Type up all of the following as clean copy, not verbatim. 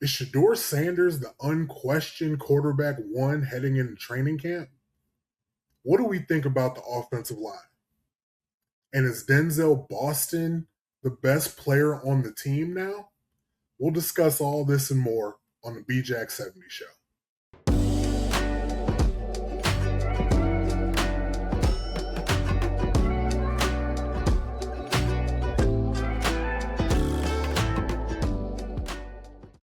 Is Shedeur Sanders the unquestioned quarterback one heading into training camp? What do we think about the offensive line? And is Denzel Boston the best player on the team now? We'll discuss all this and more on the BJack 70 show.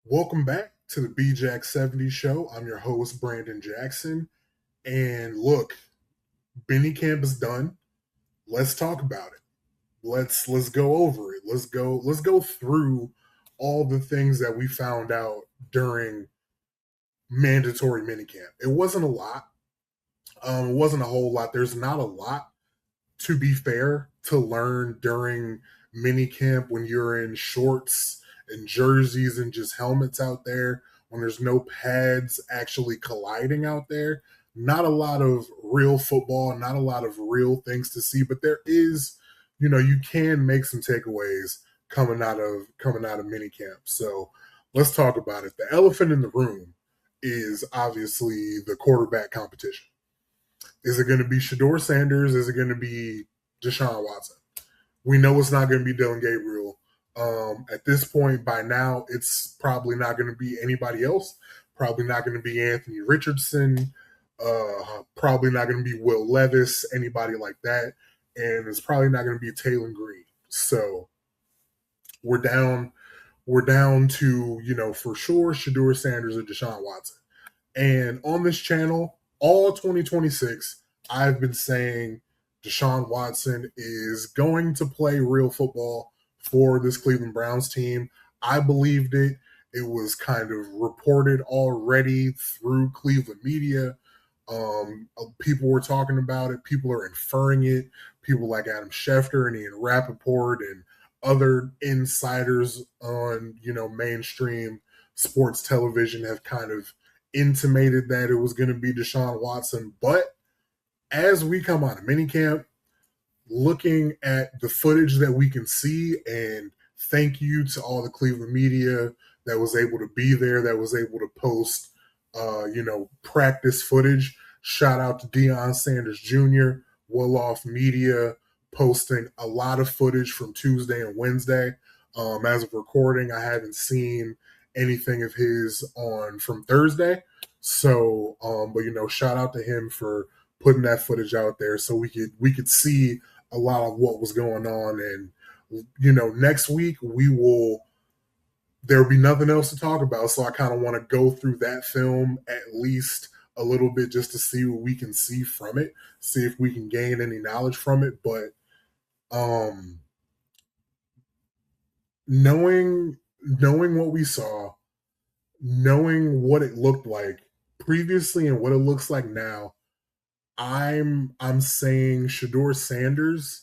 Welcome back to the BJack 70 show. I'm your host, Brandon Jackson. And look, Benny Camp is done. Let's talk about it. Let's go over it. Let's go through all the things that we found out during mandatory minicamp. It wasn't a lot. It wasn't a whole lot. There's not a lot, to be fair, to learn during minicamp when you're in shorts and jerseys and just helmets out there, when there's no pads actually colliding out there. Not a lot of real football, not a lot of real things to see, but there is, you can make some takeaways coming out of minicamp. So let's talk about it. The elephant in the room is obviously the quarterback competition. Is it going to be Shedeur Sanders? Is it going to be Deshaun Watson? We know it's not going to be Dylan Gabriel. At this point, by now, it's probably not going to be anybody else. Probably not going to be Anthony Richardson. Probably not going to be Will Levis, anybody like that. And it's probably not going to be Taylor Green. So we're down to, for sure, Shedeur Sanders or Deshaun Watson. And on this channel, all 2026, I've been saying Deshaun Watson is going to play real football for this Cleveland Browns team. I believed it. It was kind of reported already through Cleveland media. People were talking about it. People are inferring it. People like Adam Schefter and Ian Rappaport and other insiders on, mainstream sports television have kind of intimated that it was going to be Deshaun Watson. But as we come out of minicamp, looking at the footage that we can see, and thank you to all the Cleveland media that was able to be there, that was able to post, practice footage. Shout out to Deion Sanders Jr., Well-Off Media, posting a lot of footage from Tuesday and Wednesday. As of recording, I haven't seen anything of his from Thursday. So, but shout out to him for putting that footage out there so we could see a lot of what was going on. And next week there'll be nothing else to talk about. So I kind of want to go through that film at least a little bit just to see what we can see from it, see if we can gain any knowledge from it. But knowing what we saw, knowing what it looked like previously and what it looks like now, I'm saying Shedeur Sanders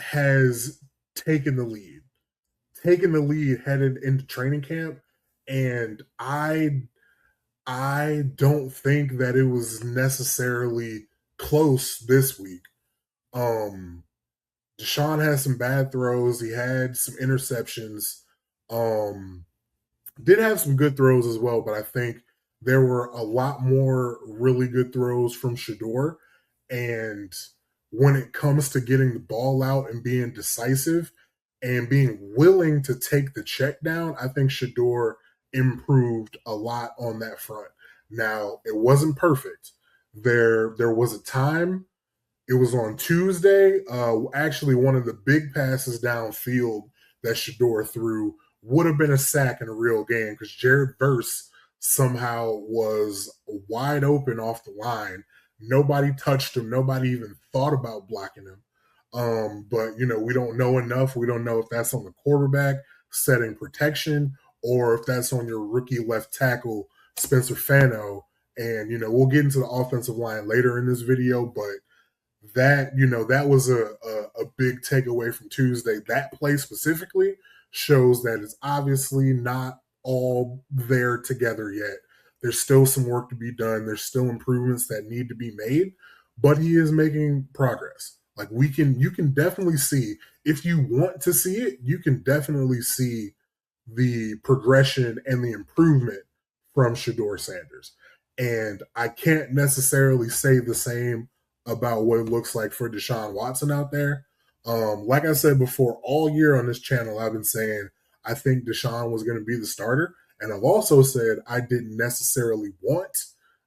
has taken the lead headed into training camp, and I don't think that it was necessarily close this week. Deshaun had some bad throws. He had some interceptions. Did have some good throws as well, but I think there were a lot more really good throws from Shedeur. And when it comes to getting the ball out and being decisive and being willing to take the check down, I think Shedeur improved a lot on that front. Now, it wasn't perfect. There was a time, it was on Tuesday, actually one of the big passes downfield that Shedeur threw would have been a sack in a real game because Jared Verse somehow was wide open off the line. Nobody touched him. Nobody even thought about blocking him. But, we don't know enough. We don't know if that's on the quarterback setting protection or if that's on your rookie left tackle, Spencer Fano. And, we'll get into the offensive line later in this video, but that was a big takeaway from Tuesday. That play specifically shows that it's obviously not all there together yet. There's still some work to be done. There's still improvements that need to be made, but he is making progress. Like you can definitely see, if you want to see it, you can definitely see the progression and the improvement from Shedeur Sanders. And I can't necessarily say the same about what it looks like for Deshaun Watson out there. Like I said before, all year on this channel, I've been saying I think Deshaun was going to be the starter. And I've also said I didn't necessarily want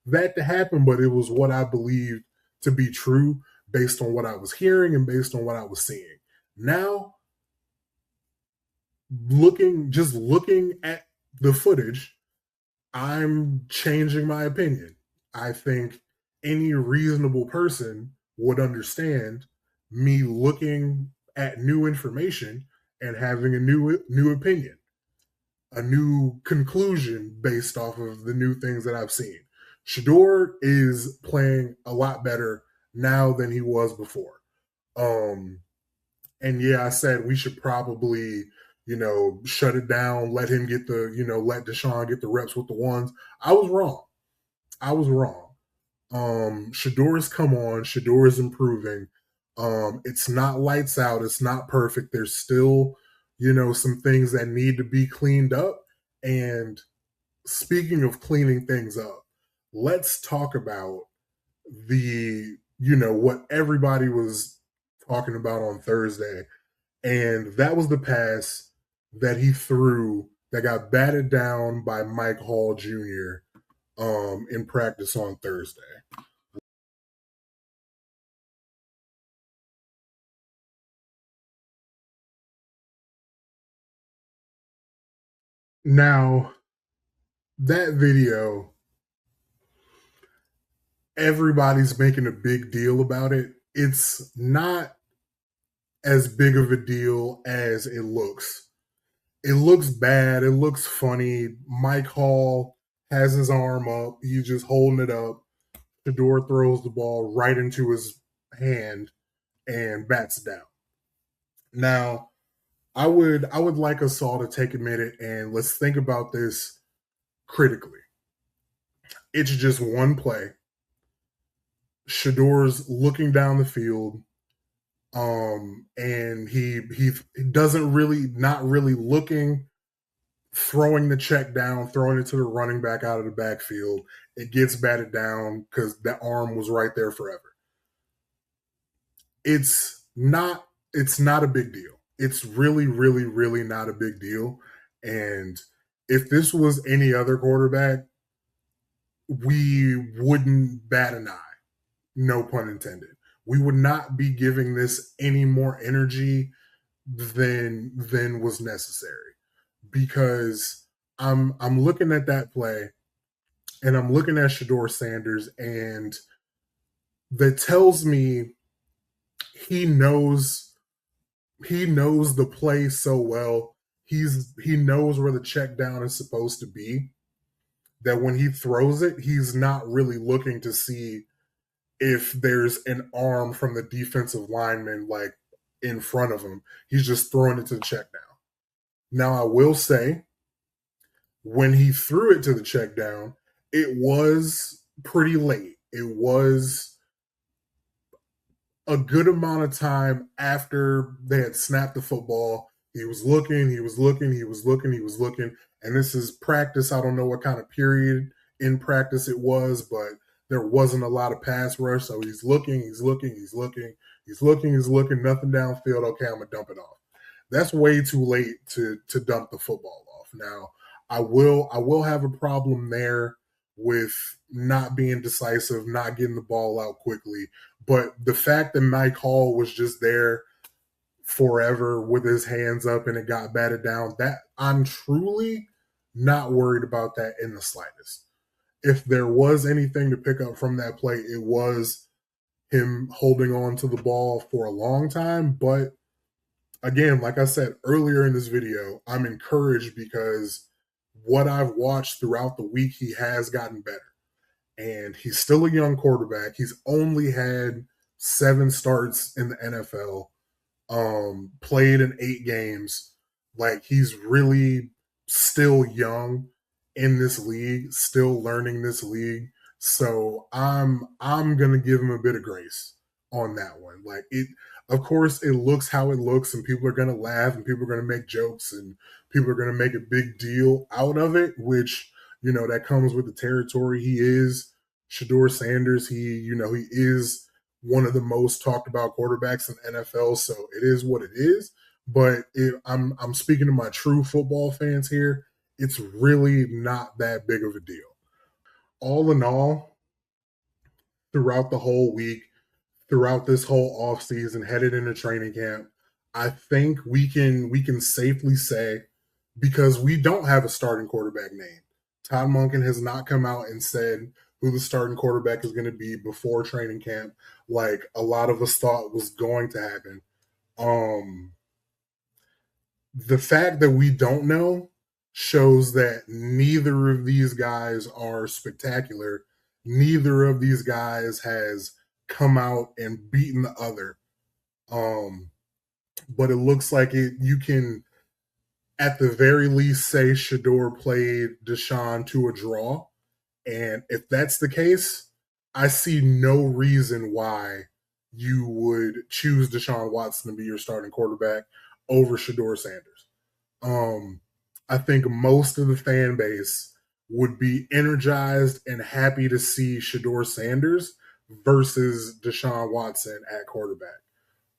that to happen, but it was what I believed to be true based on what I was hearing and based on what I was seeing. Now, looking at the footage, I'm changing my opinion. I think any reasonable person would understand me looking at new information and having a new opinion, a new conclusion based off of the new things that I've seen. Shedeur is playing a lot better now than he was before. And yeah, I said we should probably, shut it down, let him get let Deshaun get the reps with the ones. I was wrong. I was wrong. Shedeur's come on. Shedeur is improving. It's not lights out. It's not perfect. There's still, some things that need to be cleaned up. And speaking of cleaning things up, let's talk about what everybody was talking about on Thursday. And that was the pass that he threw that got batted down by Mike Hall Jr. In practice on Thursday. Now, that video, everybody's making a big deal about it. It's not as big of a deal as it looks. It looks bad. It looks funny. Mike Hall has his arm up. He's just holding it up. Shedeur throws the ball right into his hand and bats down. Now, I would like us all to take a minute and let's think about this critically. It's just one play. Shedeur's looking down the field, and he doesn't really, not really looking, throwing the check down, throwing it to the running back out of the backfield. It gets batted down because the arm was right there forever. It's not a big deal. It's really, really, really not a big deal. And if this was any other quarterback, we wouldn't bat an eye. No pun intended. We would not be giving this any more energy than was necessary. Because I'm looking at that play and I'm looking at Shedeur Sanders, and that tells me he knows the play so well. He knows where the check down is supposed to be, that when he throws it, he's not really looking to see if there's an arm from the defensive lineman like in front of him. He's just throwing it to the check down. Now, I will say, when he threw it to the check down, it was pretty late. It was a good amount of time after they had snapped the football. He was looking. And this is practice. I don't know what kind of period in practice it was, but there wasn't a lot of pass rush. So he's looking, nothing downfield. Okay, I'm gonna dump it off. That's way too late to dump the football off. Now, I will have a problem there with not being decisive, not getting the ball out quickly. But the fact that Mike Hall was just there forever with his hands up and it got batted down, that I'm truly not worried about that in the slightest. If there was anything to pick up from that play, it was him holding on to the ball for a long time. But again, like I said earlier in this video, I'm encouraged because what I've watched throughout the week, he has gotten better. And he's still a young quarterback. He's only had 7 starts in the NFL, played in 8 games. Like, he's really still young in this league, still learning this league. So I'm gonna give him a bit of grace on that one. Like it, of course, it looks how it looks, and people are gonna laugh, and people are gonna make jokes, and people are gonna make a big deal out of it, which that comes with the territory. He is Shedeur Sanders. He is one of the most talked about quarterbacks in NFL. So it is what it is. But I'm speaking to my true football fans here. It's really not that big of a deal. All in all, throughout the whole week, throughout this whole off season, headed into training camp, I think we can safely say, because we don't have a starting quarterback name. Todd Monken has not come out and said who the starting quarterback is going to be before training camp, like a lot of us thought was going to happen. Um, the fact that we don't know shows that neither of these guys are spectacular. Neither of these guys has come out and beaten the other. Um, but it looks like you can at the very least say Shedeur played Deshaun to a draw. And if that's the case, I see no reason why you would choose Deshaun Watson to be your starting quarterback over Shedeur Sanders. Um, I think most of the fan base would be energized and happy to see Shedeur Sanders versus Deshaun Watson at quarterback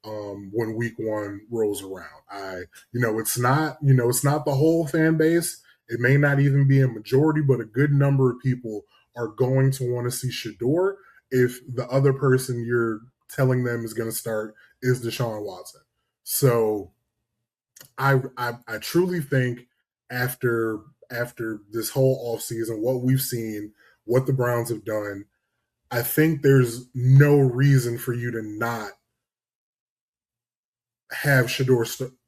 when week one rolls around. It's not the whole fan base. It may not even be a majority, but a good number of people are going to want to see Shedeur if the other person you're telling them is going to start is Deshaun Watson. So I truly think after this whole offseason, what we've seen, what the Browns have done, I think there's no reason for you to not have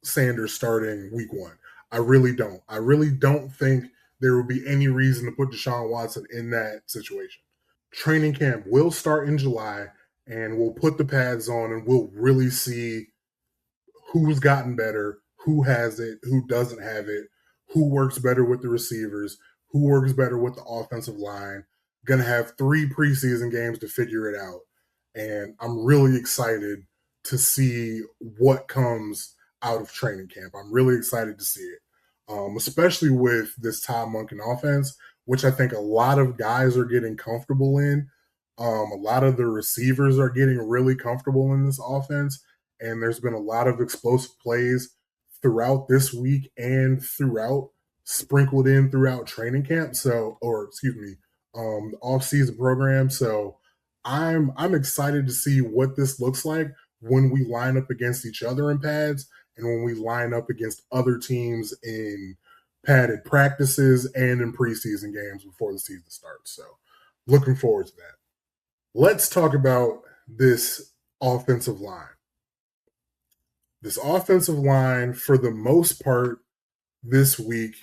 Sanders starting week one. I really don't. I really don't think there will be any reason to put Deshaun Watson in that situation. Training camp will start in July, and we'll put the pads on, and we'll really see who's gotten better, who has it, who doesn't have it, who works better with the receivers, who works better with the offensive line. Going to have 3 preseason games to figure it out. And I'm really excited to see what comes out of training camp. I'm really excited to see it, especially with this Todd Monken offense, which I think a lot of guys are getting comfortable in. A lot of the receivers are getting really comfortable in this offense, and there's been a lot of explosive plays throughout this week and sprinkled in throughout training camp. So, or excuse me, the off-season program. So I'm excited to see what this looks like when we line up against each other in pads and when we line up against other teams in padded practices and in preseason games before the season starts. So looking forward to that. Let's talk about this offensive line. This offensive line, for the most part, this week,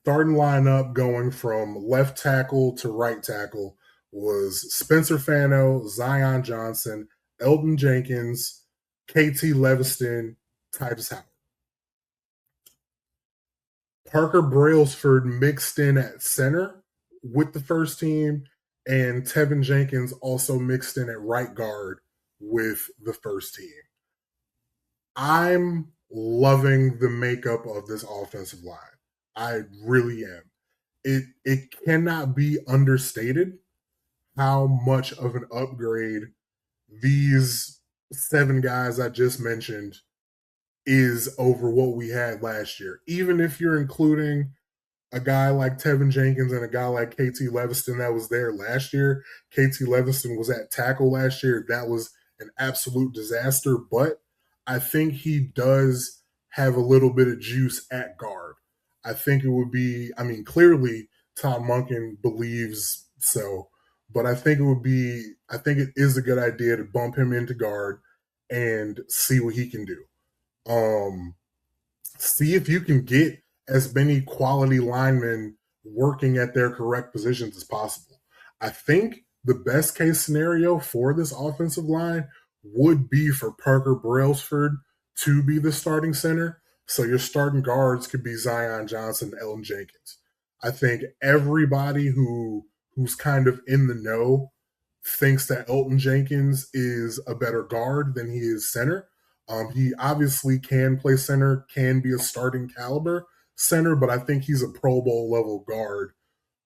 starting lineup going from left tackle to right tackle was Spencer Fano, Zion Johnson, Elton Jenkins, KT Leviston, Titus Howard. Parker Brailsford mixed in at center with the first team, and Tevin Jenkins also mixed in at right guard with the first team. I'm loving the makeup of this offensive line. I really am. It cannot be understated how much of an upgrade these 7 guys I just mentioned is over what we had last year. Even if you're including a guy like Tevin Jenkins and a guy like KT Leviston that was there last year. KT Leviston was at tackle last year. That was an absolute disaster, but I think he does have a little bit of juice at guard. I think it would be, clearly Tom Monken believes so, but I think it is a good idea to bump him into guard and see what he can do. See if you can get as many quality linemen working at their correct positions as possible. I think the best case scenario for this offensive line would be for Parker Brailsford to be the starting center. So your starting guards could be Zion Johnson, Elton Jenkins. I think everybody who's kind of in the know thinks that Elton Jenkins is a better guard than he is center. He obviously can play center, can be a starting caliber center, but I think he's a Pro Bowl level guard.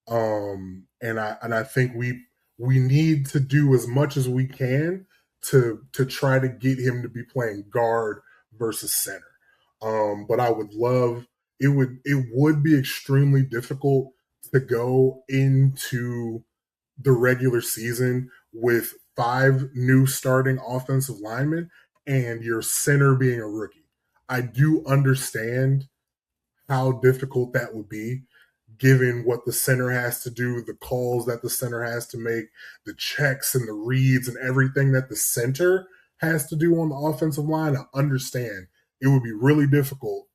And I think we need to do as much as we can to try to get him to be playing guard versus center. But I would love it would be extremely difficult to go into the regular season with 5 new starting offensive linemen and your center being a rookie. I do understand how difficult that would be given what the center has to do, the calls that the center has to make, the checks and the reads and everything that the center has to do on the offensive line. I understand it would be really difficult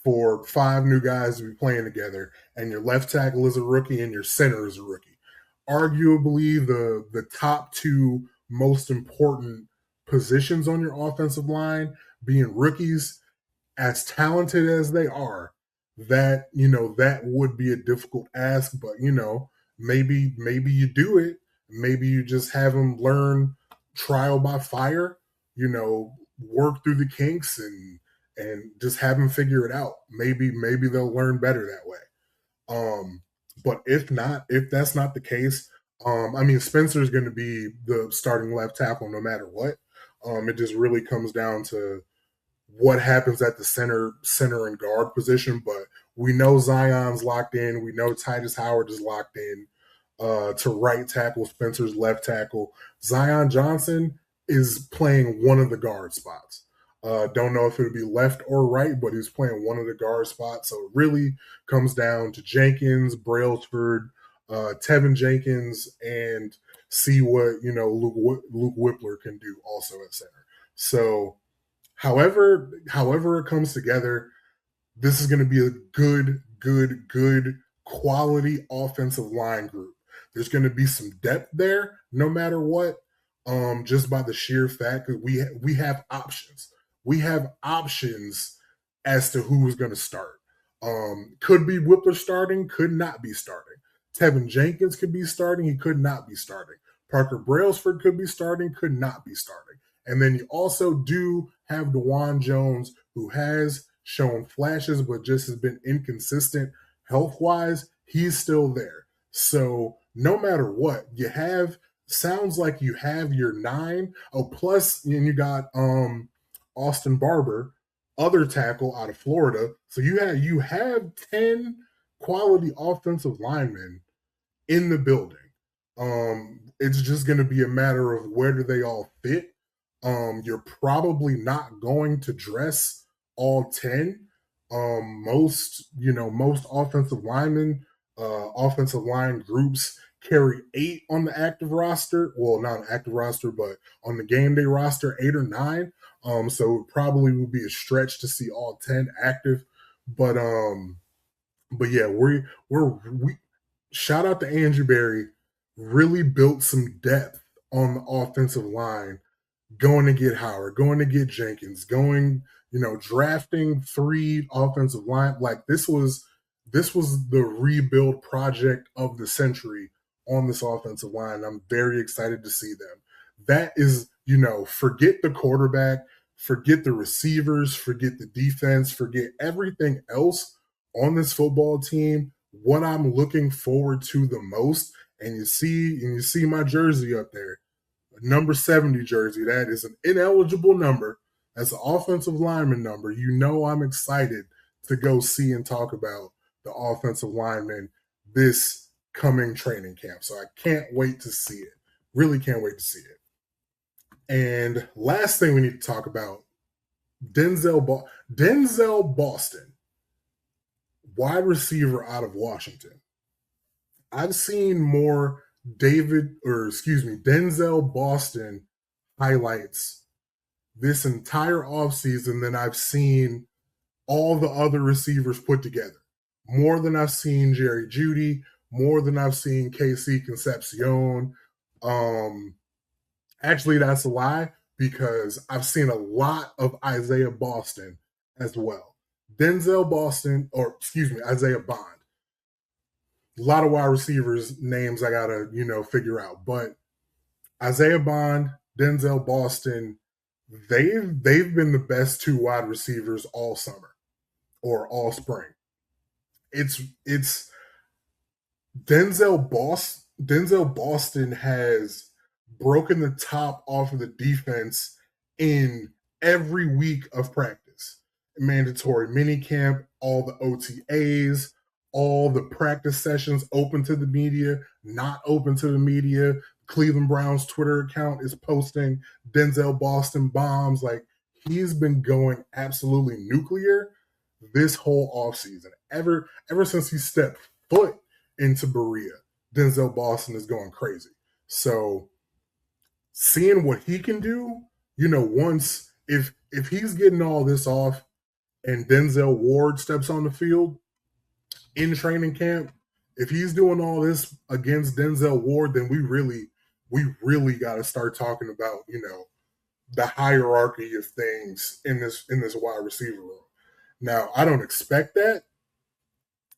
for 5 new guys to be playing together, and your left tackle is a rookie and your center is a rookie. Arguably, the top 2 most important positions on your offensive line being rookies, as talented as they are, that would be a difficult ask. But maybe you do it. Maybe you just have them learn trial by fire. Work through the kinks and just have them figure it out. Maybe they'll learn better that way. But if that's not the case, I mean, Spencer's going to be the starting left tackle no matter what. It just really comes down to what happens at the center and guard position. But we know Zion's locked in. We know Titus Howard is locked in to right tackle. Spencer's left tackle. Zion Johnson is playing one of the guard spots. Don't know if it would be left or right, but he's playing one of the guard spots. So it really comes down to Jenkins, Brailsford, Tevin Jenkins, and see what Luke Whippler can do also at center. So however it comes together, this is going to be a good quality offensive line group. There's going to be some depth there, no matter what. Just by the sheer fact that we have options. We have options as to who's going to start. Could be Whippler starting, could not be starting. Tevin Jenkins could be starting, he could not be starting. Parker Brailsford could be starting, could not be starting. And then you also do have DeJuan Jones, who has shown flashes, but just has been inconsistent health-wise. He's still there. So no matter what, sounds like you have your 9. Oh, plus, and you got Austin Barber, other tackle out of Florida. So you have 10 quality offensive linemen in the building. It's just going to be a matter of where do they all fit. You're probably not going to dress all 10. Most offensive linemen, offensive line groups carry 8 on the active roster. Well, not an active roster, but on the game day roster, 8 or 9. So it probably would be a stretch to see all 10 active. But yeah, we shout out to Andrew Berry, really built some depth on the offensive line, going to get Howard, going to get Jenkins, drafting 3 offensive line. Like this was the rebuild project of the century on this offensive line. I'm very excited to see them. That is, forget the quarterback, forget the receivers, forget the defense, forget everything else on this football team. What I'm looking forward to the most, and you see my jersey up there, number 70 jersey. That is an ineligible number. That's an offensive lineman number. I'm excited to go see and talk about the offensive lineman this coming training camp. So I can't wait to see it. Really can't wait to see it. And last thing we need to talk about, Denzel Boston, wide receiver out of Washington. I've seen more Denzel Boston highlights this entire offseason than I've seen all the other receivers put together. More than I've seen Jerry Jeudy, more than I've seen KC Concepcion. Actually, that's a lie, because I've seen a lot of Isaiah Boston as well. Isaiah Bond. A lot of wide receivers names I gotta, figure out. But Isaiah Bond, Denzel Boston, they've been the best two wide receivers all summer or all spring. It's Denzel Boston has broken the top off of the defense in every week of practice. Mandatory minicamp, all the OTAs, all the practice sessions open to the media, not open to the media. Cleveland Browns Twitter account is posting Denzel Boston bombs. Like, he's been going absolutely nuclear this whole offseason. Ever since he stepped foot into Berea, Denzel Boston is going crazy. So seeing what he can do, once if he's getting all this off and Denzel Ward steps on the field in training camp, if he's doing all this against Denzel Ward, then we really got to start talking about, the hierarchy of things in this wide receiver room. Now, I don't expect that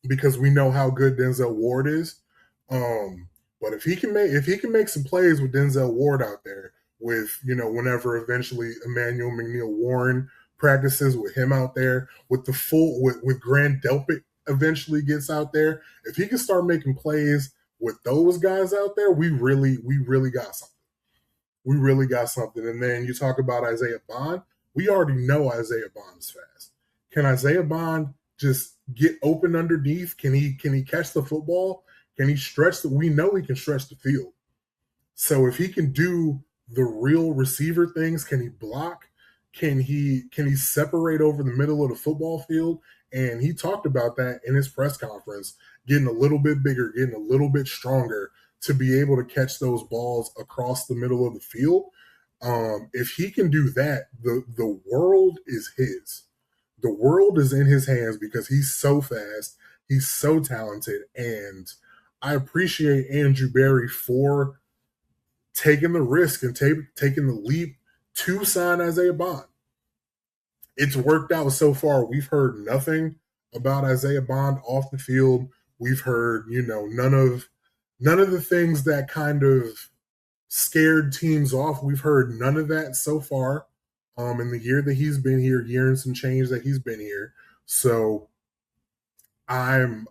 because we know how good Denzel Ward is. But if he can make some plays with Denzel Ward out there, with whenever eventually Emmanuel McNeil Warren practices with him out there, with the full with Grant Delpit eventually gets out there, if he can start making plays with those guys out there, we really got something. We really got something. And then you talk about Isaiah Bond. We already know Isaiah Bond is fast. Can Isaiah Bond just get open underneath? Can he catch the football? Can he stretch we know he can stretch the field. So if he can do the real receiver things, can he block? Can he separate over the middle of the football field? And he talked about that in his press conference, getting a little bit bigger, getting a little bit stronger to be able to catch those balls across the middle of the field. If he can do that, the world is his. The world is in his hands because he's so fast, he's so talented, and I appreciate Andrew Berry for taking the risk and taking the leap to sign Isaiah Bond. It's worked out so far. We've heard nothing about Isaiah Bond off the field. We've heard, none of the things that kind of scared teams off. We've heard none of that so far. In the year that he's been here, year and some change that he's been here. So I'm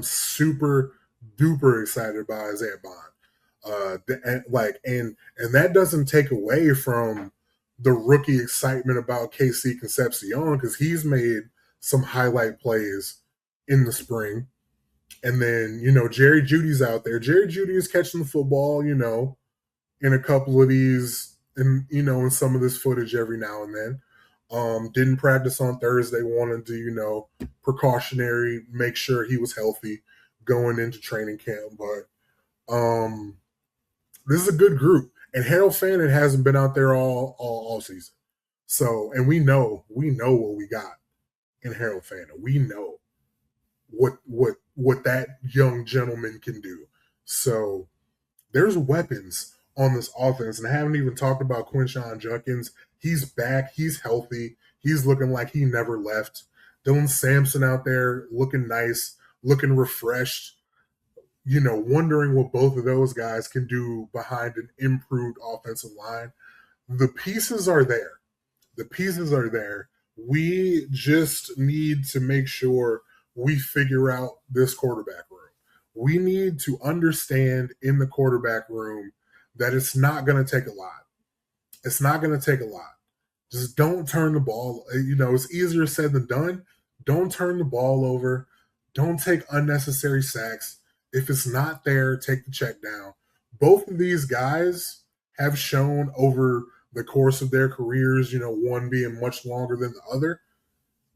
super duper excited about Isaiah Bond. And that doesn't take away from the rookie excitement about KC Concepcion, because he's made some highlight plays in the spring. And then, Jerry Jeudy's out there. Jerry Jeudy is catching the football, in a couple of these, in some of this footage every now and then. Didn't practice on Thursday, wanted to, precautionary, make sure he was healthy going into training camp. But this is a good group. And Harold Fannin hasn't been out there all season. So, and we know what we got in Harold Fannin. We know what that young gentleman can do. So there's weapons on this offense. And I haven't even talked about Quinshon Judkins. He's back. He's healthy. He's looking like he never left. Dylan Sampson out there looking nice, looking refreshed, wondering what both of those guys can do behind an improved offensive line. The pieces are there. The pieces are there. We just need to make sure we figure out this quarterback room. We need to understand in the quarterback room that it's not going to take a lot. It's not going to take a lot. Just don't turn the ball. It's easier said than done. Don't turn the ball over. Don't take unnecessary sacks. If it's not there, take the check down. Both of these guys have shown over the course of their careers, one being much longer than the other,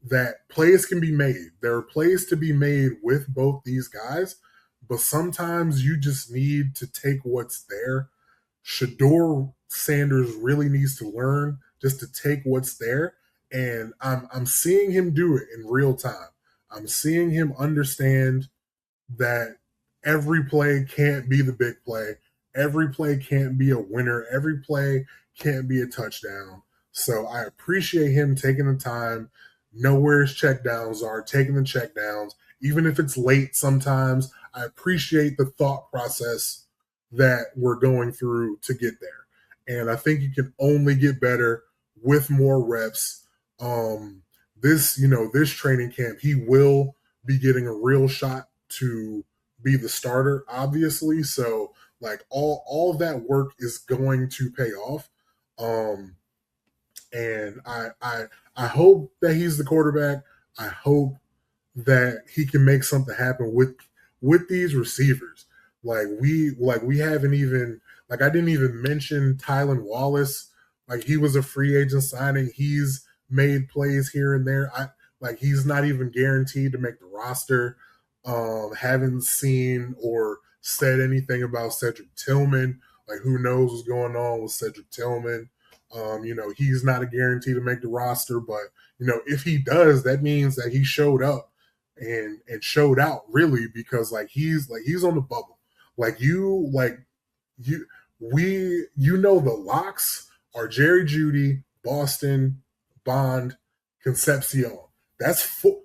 that plays can be made. There are plays to be made with both these guys, but sometimes you just need to take what's there. Shedeur Sanders really needs to learn just to take what's there, and I'm seeing him do it in real time. I'm seeing him understand that every play can't be the big play. Every play can't be a winner. Every play can't be a touchdown. So I appreciate him taking the time, know where his check downs are, taking the check downs, even if it's late sometimes. I appreciate the thought process that we're going through to get there. And I think you can only get better with more reps. Um, this training camp, he will be getting a real shot to be the starter, obviously. So like all of that work is going to pay off. Um, and I hope that he's the quarterback. I hope that he can make something happen with these receivers. Like we haven't even like I didn't even mention Tylan Wallace. Like he was a free agent signing. He's made plays here and there. He's not even guaranteed to make the roster. Haven't seen or said anything about Cedric Tillman. Like who knows what's going on with Cedric Tillman. He's not a guarantee to make the roster, but if he does, that means that he showed up and showed out really because he's on the bubble. The locks are Jerry Jeudy, Boston, Bond, Concepcion. That's four.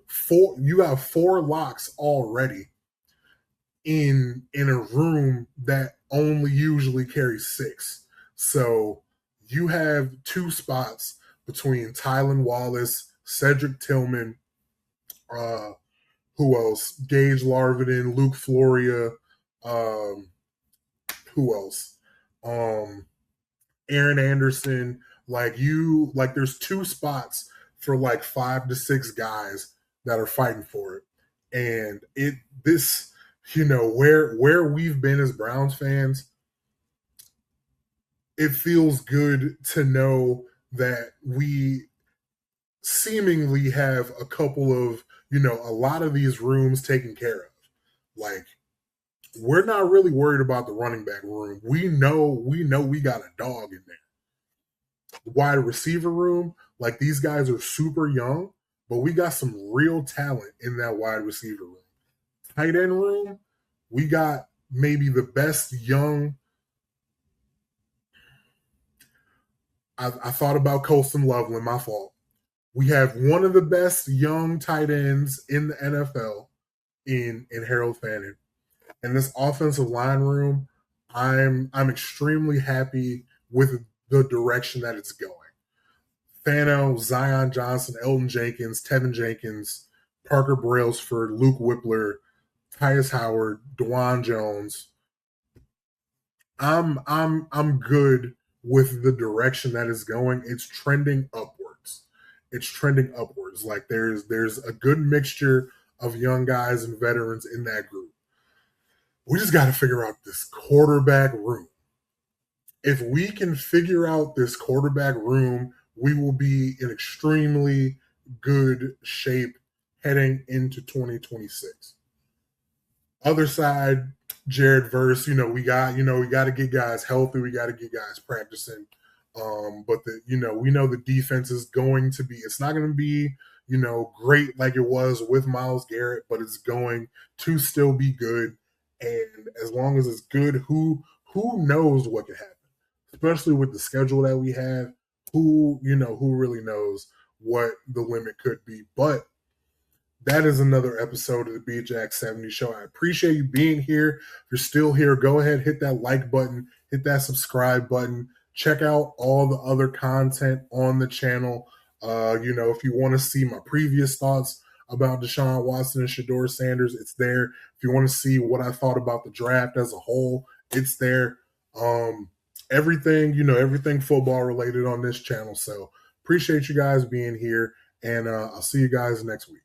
You have four locks already in a room that only usually carries six. So you have two spots between Tylan Wallace, Cedric Tillman, who else? Gage Larvin, Luke Floria, who else? Aaron Anderson. There's two spots for 5 to 6 guys that are fighting for it. And where we've been as Browns fans, it feels good to know that we seemingly have a couple of, a lot of these rooms taken care of. We're not really worried about the running back room. We know we got a dog in there. The wide receiver room, these guys are super young, but we got some real talent in that wide receiver room. Tight end room, we got maybe the best young. I thought about Colston Loveland, my fault. We have one of the best young tight ends in the NFL in Harold Fannin. And this offensive line room, I'm extremely happy with the direction that it's going. Fano, Zion Johnson, Elton Jenkins, Tevin Jenkins, Parker Brailsford, Luke Whippler, Tyus Howard, DeJuan Jones. I'm good with the direction that is going. It's trending upwards. There's a good mixture of young guys and veterans in that group. We just got to figure out this quarterback room. If we can figure out this quarterback room, we will be in extremely good shape heading into 2026. Other side, Jared Verse, we got to get guys healthy. We got to get guys practicing. But we know the defense is going to be, it's not going to be, great like it was with Myles Garrett, but it's going to still be good. And as long as it's good, who knows what could happen, especially with the schedule that we have, who really knows what the limit could be. But that is another episode of the BJack 70 show. I appreciate you being here. If you're still here, go ahead, hit that like button, hit that subscribe button. Check out all the other content on the channel. If you want to see my previous thoughts about Deshaun Watson and Shedeur Sanders, it's there. If you want to see what I thought about the draft as a whole, it's there. Everything football related on this channel. So appreciate you guys being here, and I'll see you guys next week.